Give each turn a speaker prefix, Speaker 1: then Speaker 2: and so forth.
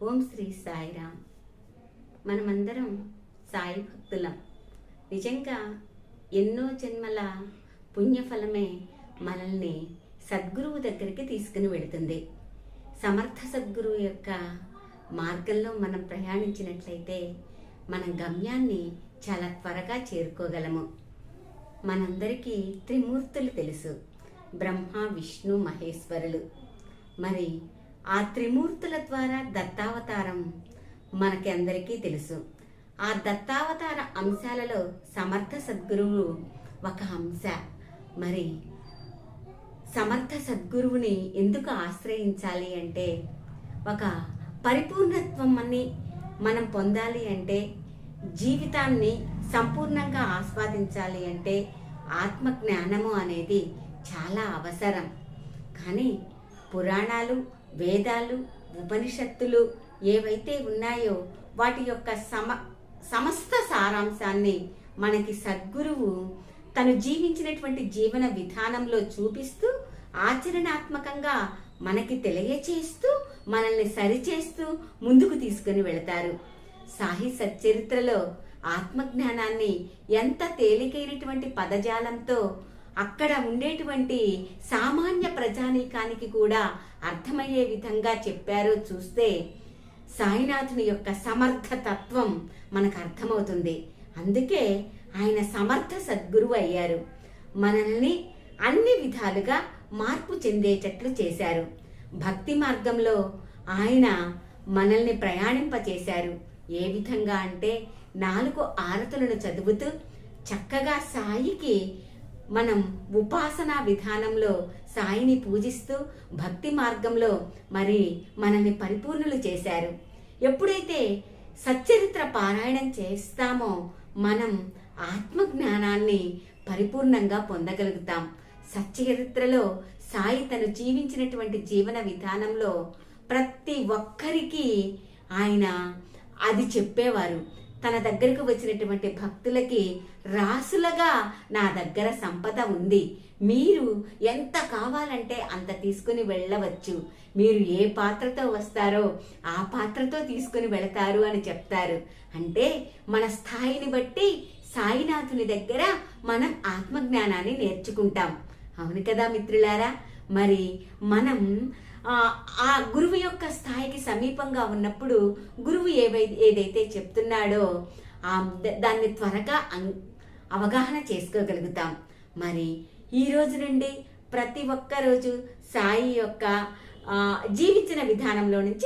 Speaker 1: ఓం శ్రీ సాయిరామ్. మనమందరం సాయి భక్తులం. నిజంగా ఎన్నో జన్మల పుణ్యఫలమే మనల్ని సద్గురువు దగ్గరికి తీసుకుని వెళుతుంది. సమర్థ సద్గురువు యొక్క మార్గంలో మనం ప్రయాణించినట్లయితే మనం గమ్యాన్ని చాలా త్వరగా చేరుకోగలము. మనందరికీ త్రిమూర్తులు తెలుసు, బ్రహ్మ, విష్ణు, మహేశ్వరులు. మరి ఆ త్రిమూర్తుల ద్వారా దత్తావతారం మనకి అందరికీ తెలుసు. ఆ దత్తావతార అంశాలలో సమర్థ సద్గురువు ఒక అంశ. మరి సమర్థ సద్గురువుని ఎందుకు ఆశ్రయించాలి అంటే, ఒక పరిపూర్ణత్వం అని మనం పొందాలి అంటే, జీవితాన్ని సంపూర్ణంగా ఆస్వాదించాలి అంటే ఆత్మజ్ఞానము అనేది చాలా అవసరం. కానీ పురాణాలు, వేదాలు, ఉపనిషత్తులు ఏవైతే ఉన్నాయో వాటి యొక్క సమస్త సారాంశాన్ని మనకి సద్గురువు తను జీవించినటువంటి జీవన విధానంలో చూపిస్తూ, ఆచరణాత్మకంగా మనకి తెలియచేస్తూ, మనల్ని సరిచేస్తూ ముందుకు తీసుకుని వెళతారు. సాయి సచ్చరిత్రలో ఆత్మజ్ఞానాన్ని ఎంత తేలికైనటువంటి పదజాలంతో అక్కడ ఉండేటువంటి సామాన్య ప్రజానీకానికి కూడా అర్థమయ్యే విధంగా చెప్పారో చూస్తే సాయినాథుని యొక్క సమర్థతత్వం మనకు అర్థమవుతుంది. అందుకే ఆయన సమర్థ సద్గురువు అయ్యారు. మనల్ని అన్ని విధాలుగా మార్పు చెందేటట్లు చేశారు. భక్తి మార్గంలో ఆయన మనల్ని ప్రయాణింపచేశారు. ఏ విధంగా అంటే 4 ఆరతులను చదువుతూ చక్కగా సాయికి మనం ఉపాసనా విధానంలో సాయిని పూజిస్తూ భక్తి మార్గంలో మరి మనల్ని పరిపూర్ణులు చేశారు. ఎప్పుడైతే సచ్చరిత్ర పారాయణం చేస్తామో మనం ఆత్మజ్ఞానాన్ని పరిపూర్ణంగా పొందగలుగుతాం. సచ్చరిత్రలో సాయి తను జీవించినటువంటి జీవన విధానంలో ప్రతి ఒక్కరికి ఆయన అది చెప్పేవారు. తన దగ్గరకు వచ్చినటువంటి భక్తులకి రాసులుగా నా దగ్గర సంపద ఉంది, మీరు ఎంత కావాలంటే అంత తీసుకుని వెళ్ళవచ్చు, మీరు ఏ పాత్రతో వస్తారో ఆ పాత్రతో తీసుకుని వెళతారు అని చెప్తారు. అంటే మన స్థాయిని బట్టి సాయినాథుని దగ్గర మనం ఆత్మజ్ఞానాన్ని నేర్చుకుంటాం. అవును కదా మిత్రులారా. మరి మనం ఆ గురువు యొక్క స్థాయికి సమీపంగా ఉన్నప్పుడు గురువు ఏదైతే చెప్తున్నాడో దాన్ని త్వరగా అవగాహన చేసుకోగలుగుతాం. మరి ఈ రోజు నుండి ప్రతి ఒక్క రోజు సాయి యొక్క జీవించిన విధానంలో నుంచి